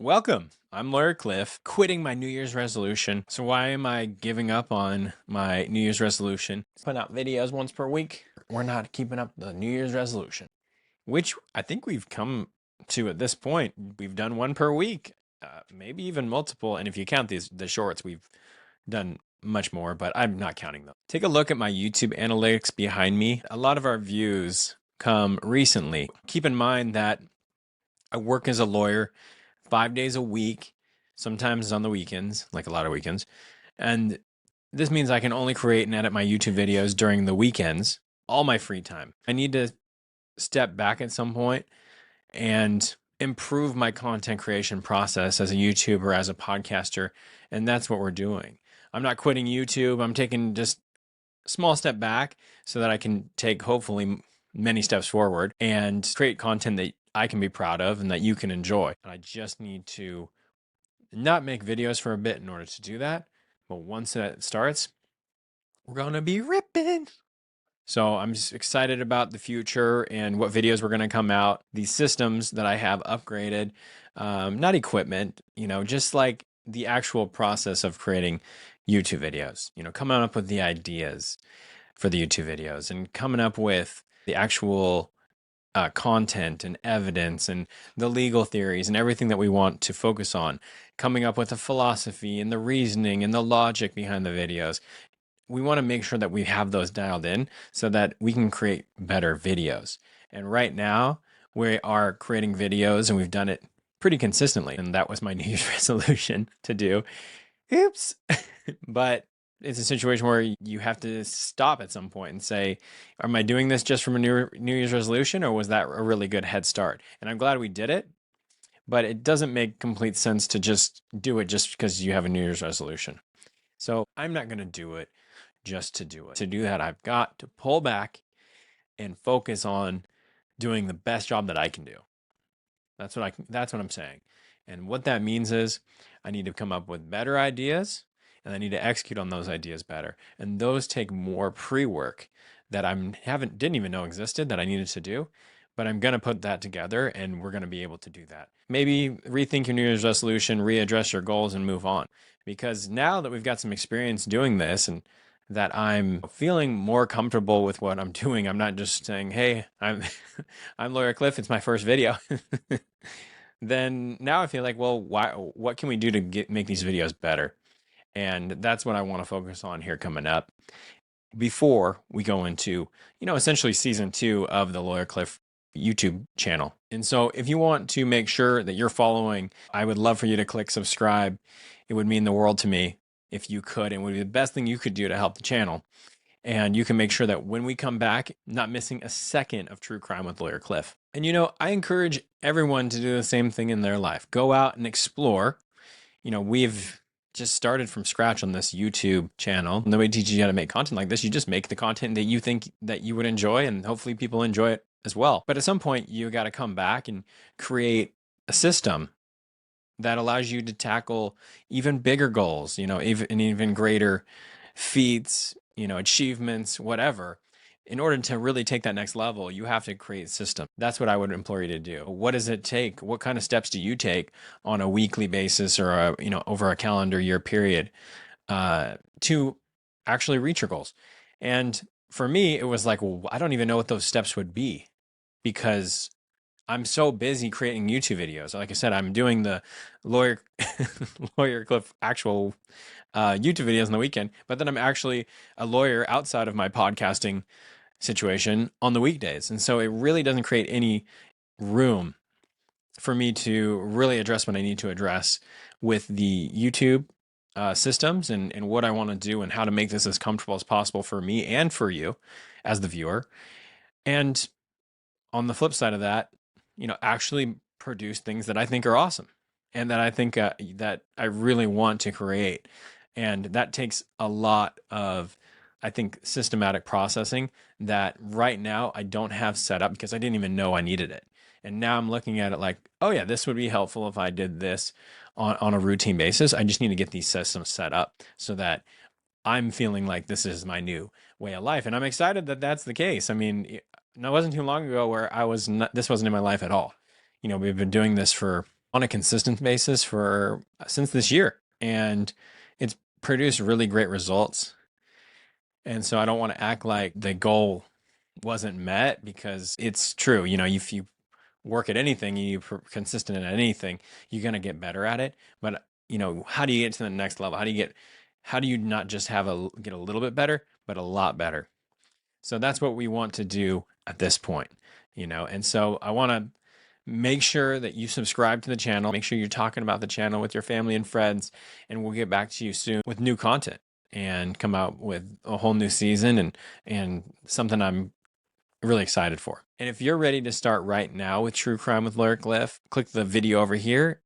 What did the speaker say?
Welcome. I'm Lawyer Cliff, quitting my New Year's resolution. So why am I giving up on my New Year's resolution? Putting out videos once per week. We're not keeping up the New Year's resolution, which I think we've come to at this point. We've done one per week, maybe even multiple. And if you count the shorts, we've done much more, but I'm not counting them. Take a look at my YouTube analytics behind me. A lot of our views come recently. Keep in mind that I work as a lawyer 5 days a week, sometimes on the weekends, like a lot of weekends. And this means I can only create and edit my YouTube videos during the weekends, all my free time. I need to step back at some point and improve my content creation process as a YouTuber, as a podcaster. And that's what we're doing. I'm not quitting YouTube. I'm taking just a small step back so that I can take hopefully many steps forward and create content that I can be proud of and that you can enjoy. And I just need to not make videos for a bit in order to do that. But once that starts, we're going to be ripping. So I'm just excited about the future and what videos we're going to come out. These systems that I have upgraded, not equipment, just like the actual process of creating YouTube videos, coming up with the ideas for the YouTube videos and coming up with the actual content and evidence and the legal theories and everything that we want to focus on, coming up with the philosophy and the reasoning and the logic behind the videos. We want to make sure that we have those dialed in so that we can create better videos. And right now, we are creating videos and we've done it pretty consistently. And that was my New Year's resolution to do. Oops. But it's a situation where you have to stop at some point and say, am I doing this just from a New Year's resolution, or was that a really good head start? And I'm glad we did it, but it doesn't make complete sense to just do it just because you have a New Year's resolution. So I'm not going to do it just to do it. To do that, I've got to pull back and focus on doing the best job that I can do. That's what I'm saying. And what that means is I need to come up with better ideas and I need to execute on those ideas better. And those take more pre-work that didn't even know existed that I needed to do. But I'm going to put that together and we're going to be able to do that. Maybe rethink your New Year's resolution, readdress your goals, and move on. Because now that we've got some experience doing this and that I'm feeling more comfortable with what I'm doing, I'm not just saying, hey, I'm Lawyer Cliff, it's my first video. Then now I feel like, well, what can we do to make these videos better? And that's what I want to focus on here coming up before we go into, essentially season 2 of the Lawyer Cliff YouTube channel. And so if you want to make sure that you're following, I would love for you to click subscribe. It would mean the world to me if you could, and it would be the best thing you could do to help the channel. And you can make sure that when we come back, not missing a second of True Crime with Lawyer Cliff. And I encourage everyone to do the same thing in their life. Go out and explore. We've just started from scratch on this YouTube channel. Nobody teaches you how to make content like this. You just make the content that you think that you would enjoy, and hopefully people enjoy it as well. But at some point, you got to come back and create a system that allows you to tackle even bigger goals, even greater feats, achievements, whatever. In order to really take that next level, you have to create a system. That's what I would implore you to do. What does it take? What kind of steps do you take on a weekly basis or over a calendar year period to actually reach your goals? And for me, it was like, well, I don't even know what those steps would be because I'm so busy creating YouTube videos. Like I said, I'm doing the Lawyer Cliff actual YouTube videos on the weekend, but then I'm actually a lawyer outside of my podcasting situation on the weekdays. And so it really doesn't create any room for me to really address what I need to address with the YouTube systems and what I want to do and how to make this as comfortable as possible for me and for you as the viewer. And on the flip side of that, actually produce things that I think are awesome and that I think that I really want to create. And that takes a lot of, I think, systematic processing that right now I don't have set up because I didn't even know I needed it. And now I'm looking at it like, oh yeah, this would be helpful if I did this on a routine basis. I just need to get these systems set up so that I'm feeling like this is my new way of life. And I'm excited that that's the case. I mean, it wasn't too long ago where this wasn't in my life at all. We've been doing this for on a consistent basis for since this year, and it's produced really great results. And so I don't want to act like the goal wasn't met, because it's true. If you work at anything, you're consistent at anything, you're going to get better at it. But how do you get to the next level? How do you not just get a little bit better, but a lot better? So that's what we want to do at this point. And so I want to make sure that you subscribe to the channel. Make sure you're talking about the channel with your family and friends, and we'll get back to you soon with new content and come out with a whole new season and something I'm really excited for. And if you're ready to start right now with True Crime with Lawyer Cliff, click the video over here